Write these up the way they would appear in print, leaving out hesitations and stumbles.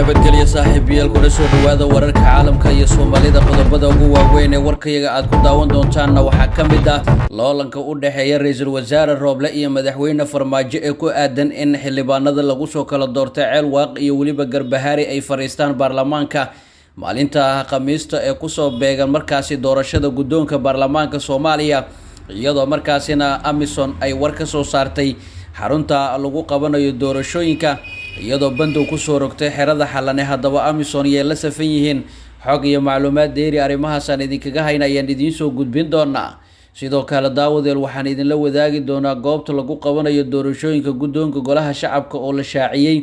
nabadgelyo saaxiibayaal kuna soo dhawaada wararka caalamka iyo Soomaalida qodobada ugu waaweyn ee warkayaga aad ku daawan doontaan waxaa ka mid ah loolanka u dhaxeeya ra'iisul wasaare Rooble iyo madaxweyne Farmaajo ee ku aadan in xildhibaanada lagu soo kala doortay Ceelwaaq iyo waliba Garbahaari ay fariistaan baarlamaanka maalinta Khamiista ee ku soo beegan markaasi doorashada guddoonka baarlamaanka Soomaaliya iyadoo markaasina Amison ay war ka soo saartay xarunta lagu qabanayo doorashooyinka iyadoo bandow ku soo rogtay xerada xalane haddaba Amison ay la safan yihiin xog iyo macluumaad dheeri arrimahaas aan idinkaga haynayaan idiin soo gudbin doonaa sidoo kale daawadeel waxaan idinla wadaagi doonaa goobta lagu qabanayo doorashooyinka guddoonka golaha shacabka oo la shaaciyay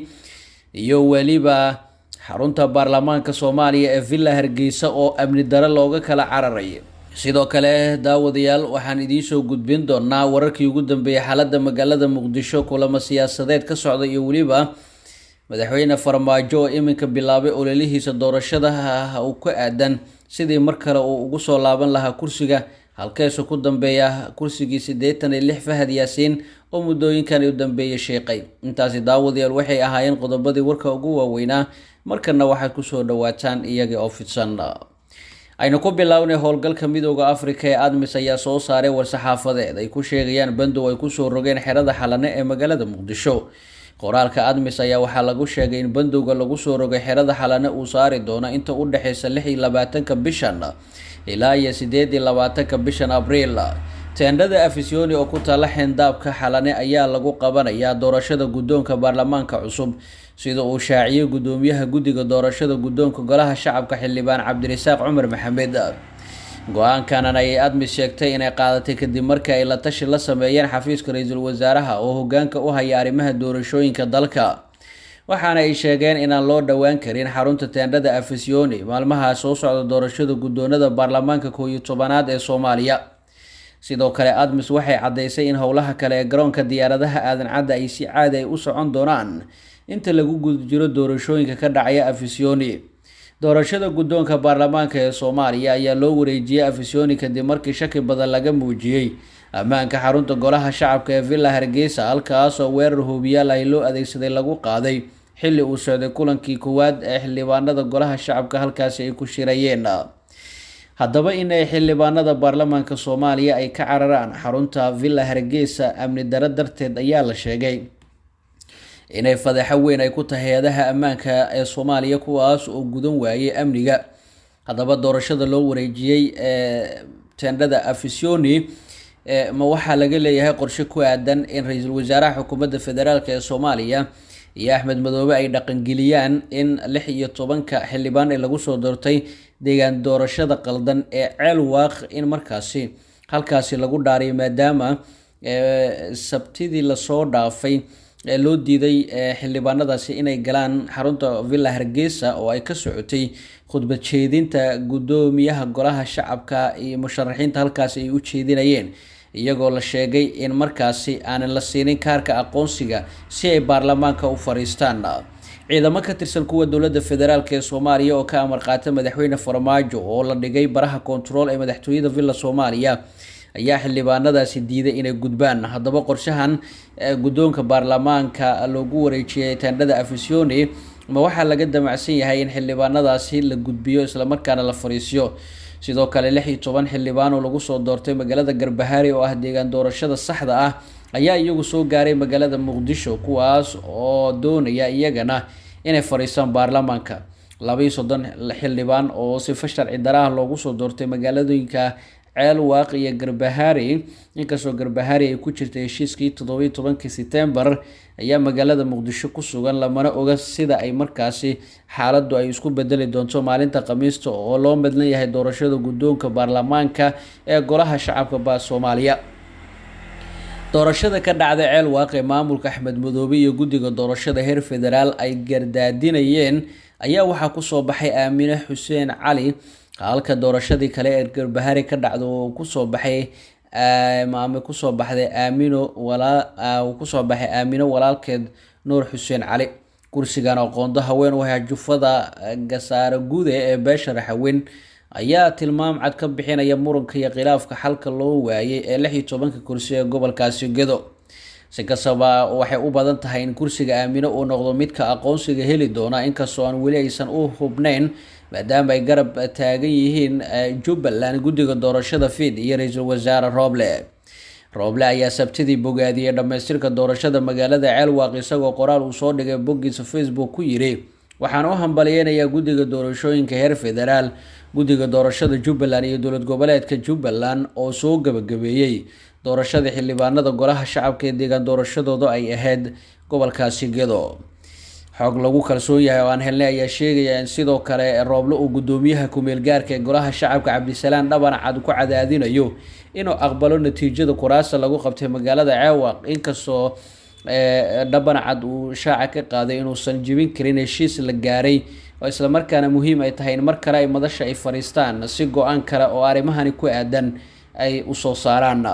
iyo waliba xarunta baarlamaanka Soomaaliya ee Villa Hargeysa oo amni daro looga kala cararay sidoo kale daawadayaal waxaan idiin soo gudbin doonaa wararkii ugu dambeeyay xaaladda magaalada Muqdisho kulamo siyaasadeed ka socda iyo waliba madaxweyne Farmaajo oo iminka bilaabay ololihiisa doorashada uu ku aadan sidii mar kale uu ugu soo laaban lahaa kursiga halkaasoo ku dambeeya kursigii 86 Fahad Yaasiin oo muddooyinkan u dambeeyay sheeqay intaasi daawadayaal waxay ahaayeen qodobadii warka ugu waaweynaa markana waxaad ku soo dhawaataan iyaga oo fidsan aynu ku bilownay howlgalka midowga Afrika ee ADMIS ayaa soo saaray war-saxaafadeed ay ku sheegayaan bandow ay ku soo rogeen xerada xalane ee magaalada Muqdisho qoraalka ADMIS ayaa waxaa lagu sheegay in bandowga lagu soo rogay xerada xalane uu saari doono inta u dhaxaysa 26 bishan ilaa 28 bishan Abriil teendhada Afisyooni oo ku taala xeyndaabka xalane ayaa lagu qabanayaa doorashada guddoonka baarlamaanka cusub sida uu shaaciyay gudoomiyaha guddiga doorashada guddoonka golaha shacabka xildhibaan Cabdirasaaq Cumar Maxamed go'aankan ay ADMIS sheegtay inay qaadatay kadib markii ay la tashi la sameeyeen xafiiska ra'iisul wasaaraha oo hoggaanka u haya arrimaha doorashooyinka dalka waxaana ay sheegeen inaan loo dhawaan karin xarunta teendhada Afisyooni maalmaha soo socda doorashada guddoonada baarlamaanka 11aad ee Soomaaliya sidoo kale ADMIS waxay cadeysay in howlaha kale ee garoonka diyaaradaha aadan cadda ay si caadi ay u socon doonaan inta lagu guda jiro doorashooyinka ka dhacaya Afisyooni doorashada guddoonka baarlamaanka ee Soomaaliya ayaa loo wareejiyay Afisyooni kadib markii shaki badan laga muujiyay ammaanka xarunta golaha shacabka ee Villa Hargeysa halkaas oo weerar hubiyaal ay loo adeegsaday lagu qaaday xilli uu socday kulankii koowaad ee xildhibaanada golaha shacabka halkaas ay ku shirayeen haddaba in ay xildhibaanada baarlamaanka Soomaaliya ay ka cararaan xarunta Villa Hargeysa amni daro darteed ayaa la sheegay inay fadeexo weyn ay ku tahay hay'adaha ammaanka ee Soomaaliya kuwaas oo gudan waayay amniga haddaba doorashada loo wareejiyay teendhada Afisyooni ma waxaa laga leeyahay qorshe ku aadan in ra'iisul wasaaraha xukuumadda federaalka ee Soomaaliya iyo Axmed Madoobe ay dhaqangeliyaan in 16 xildhibaan ee lagu soo doortay deegaan doorashada qaldan ee Ceelwaaq in markaasi halkaasi lagu dhaaray maadaama sabtidii la soo dhaafay loo diiday xildhibaanadaasi inay galaan xarunta Villa Hargeysa oo ay ka socotay khudbad jeedinta gudoomiyaha golaha shacabka iyo musharaxiinta halkaasi ay u jeedinayeen iyagoo la sheegay in markaasi aanan la siinin kaarka aqoonsiga si ay baarlamaanka u fariistaan ciidamo ka tirsan kuwa dowladda federaalka ee Soomaaliya oo ka amar qaata madaxweyne Farmaajo oo la dhigay baraha control ee madaxtooyada Villa Soomaaliya ayaa xildhibaanadaasi diiday inay gudbaan haddaba qorshahan guddoonka baarlamaanka loogu wareejiyay teendhada Afisyooni ma waxaa laga damacsan yahay in xildhibaanadaasi la gudbiyo isla markaana la fariisiyo sidoo kale 16 xildhibaan oo lagu soo doortay magaalada Garbahaari oo ah deegaan doorashada saxda ah ayaa iyagu soo gaaray magaalada Muqdisho kuwaas oo doonaya iyagana inay fariistaan baarlamaanka 22 xildhibaan oo si sharci darro ah loogu soo doortay magaaladooyinka Ceelwaaq iyo Garbahaari inkastoo Garbahaari ay ku jirtay heshiiskii 17 September ayaa magaalada Muqdisho ku sugan lamana oga sida ay markaasi xaaladdu ay isku bedeli doonto maalinta Khamiista oo loo midlan yahay doorashada guddoonka baarlamaanka ee golaha shacabka Soomaaliya doorashada ka dhacday Ceelwaaq ee maamulka Axmed Madoobe iyo guddiga doorashada heer federaal ay gardaadinayeen ayaa waxaa ku soo baxay Aamine Xuseen Cali halka doorashadii kale ee Garbahaari ka dhacdo oo ku soo baxay Aamino walaalkeed Nuur Xuseen Cali kursigan oo qoonda haween u hay jufada Gasaare Gude ee beesha Raxweyn ayaa tilmaam cad ka bixinaya muranka iyo khilaafka xalka loo waayay ee 16 kursi ee gobolkaasi Gedo si kastaba waxay u badan tahay in kursiga aamino uu noqdo midka aqoonsiga heli doona inkastoo aan weli aysan u hubnayn maadaama ay garab taagan yihiin Jubbaland guddiga doorashada fiid iyo ra-iisul wasaare Rooble ayaa sabtidii bogaadiyay dhamaystirka doorashada magaalada Ceelwaaq isagoo qoraal uu soo dhigay boggiisa Facebook ku yiri waxaan u hambalyeeynaya guddiga doorashooyinka heer federaal guddiga doorashada Jubbaland iyo dowlad goboleedka Jubbaland oo soo gabagabeeyay doorashada xildhibaanada golaha shacabka ee deegaan doorashadooda ay ahayd gobolkaasi Gedo. xog lagu kalsoon yahay oo aan helnay ayaa sheegaya in sidoo kale Rooble uu gudoomiyaha ku-meel gaarka ee golaha shacabka Cabdisalaan Dhabancad ku cadaadinayo inuu aqbalo natiijada kuraasta lagu qabtay magaalada Ceelwaaq inkastoo Dhabancad uu shaaca ka qaaday inuusan jibin karin heshiis la gaaray oo isla markaana muhiim ay tahay in mar kale ay madasha ay fariistaan si go'aan kale oo arrimahani ku aadan ay u soo saaraan.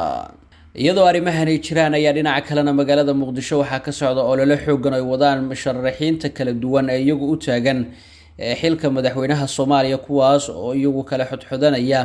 iyadoo arrimahani jiraan ayaa dhinaca kalena magaalada Muqdisho waxaa ka socda olole xooggan ay wadaan musharaxiinta kala duwan ee iyagu u taagan xilka madaxweynaha Soomaaliya kuwaas oo iyagu kala xodxodanaya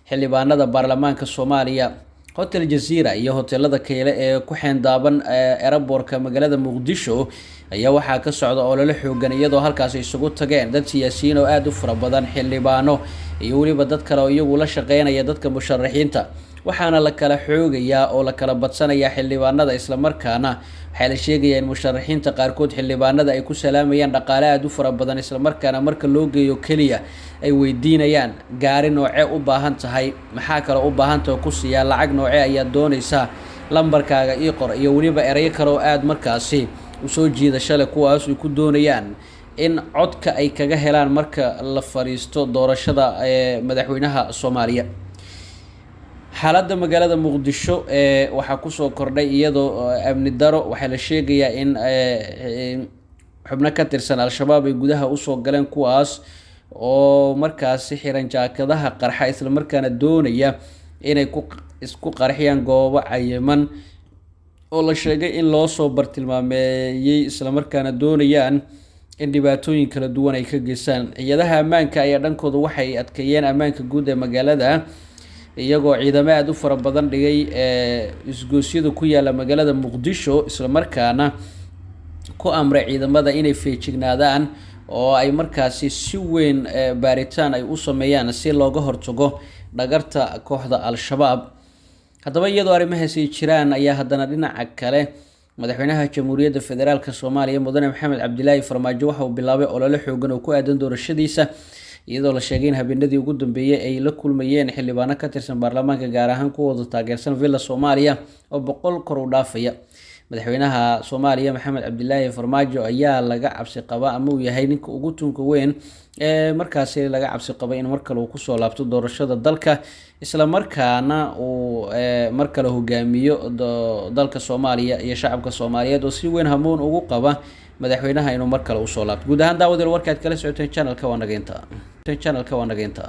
xildhibaanada baarlamaanka Soomaaliya. Hotel Jazeera iyo hoteelada kale ee ku xeendaaban airportka magaalada Muqdisho ayaa waxaa ka socda olole xooggan iyadoo halkaas isugu tageen dad siyaasiyiin oo aad u fara badan xildhibaano iyo waliba dad kale oo iyagu la shaqeynaya dadka musharaxiinta waxaana la kala xoogayaa oo la kala badsanaya xildhibaanada isla markaana waxaa la sheegayaa in musharaxiinta qaarkood xildhibaanada ay ku salaamayaan dhaqaale aad u fara badan isla markaana marka loo geeyo kaliya ay weydiinayaan gaari noocee u baahan tahay maxaa kale u baahan tahay ku siiya lacag noocee ayaa doonaysaa lambarkaaga ii qor iyo waliba erayo kale oo aad markaasi u soo jiidasho leh kuwaas ay ku doonayaan in codka ay kaga helaan marka la fariisto doorashada madaxweynaha Soomaaliya. xaaladda magaalada Muqdisho waxaa ku soo kordhay iyadoo amni daro waxaa la sheegayaa in xubno ka tirsan al-shabaab ay gudaha u soo galeen kuwaas oo markaas xiran jaakadaha qarxa isla markaana doonaya inay isku qarxiyaan goobo cayiman oo la sheegay in loo soo bartilmaameeyay isla markaana doonayaan in dhibaatooyin kala duwan ay ka geystaan. ciidamada ammaanka ayaa dhankooda waxay adkeeyeen ammaanka guud ee magaalada iyagoo ciidamo aad u fara badan dhigay isgoosyada ku yaala magaalada Muqdisho isla markaana ku amray ciidamada inay feejignaadaan oo ay markaasi si weyn baaritaan ay u sameeyaan si looga hortago dhagarta kooxda al-shabaab. haddaba iyadoo arrimahaasi jiraan ayaa haddana dhinaca kale madaxweynaha Jamhuuriyadda Federaalka Soomaaliya Mudane Maxamed Cabdilaahi Farmaajo waxa uu bilaabay olole xooggan oo ku aadan doorashadiisa iyadoo la sheegay in habeenadii ugu dambeeyay ay la kulmayeen xildhibaano ka tirsan baarlamaanka gaar ahaan kuwooda taageersan Villa Soomaaliya oo 100 kor u dhaafaya. madaxweynaha Soomaaliya Maxamed Cabdilaahi Farmaajo ayaa laga cabsi qaba ama uu yahay ninka ugu tunka weyn markaasi laga cabsi qaba in markale uu ku soo laabto doorashada dalka isla markaana uu markale hogaamiyo dalka Soomaaliya iyo shacabka Soomaaliyeed oo si weyn hamuun ugu qaba madaxweynaha inuu markale u soo laabto. guud ahaan daawadeel warkaad kala socoteen channelka waa nageynta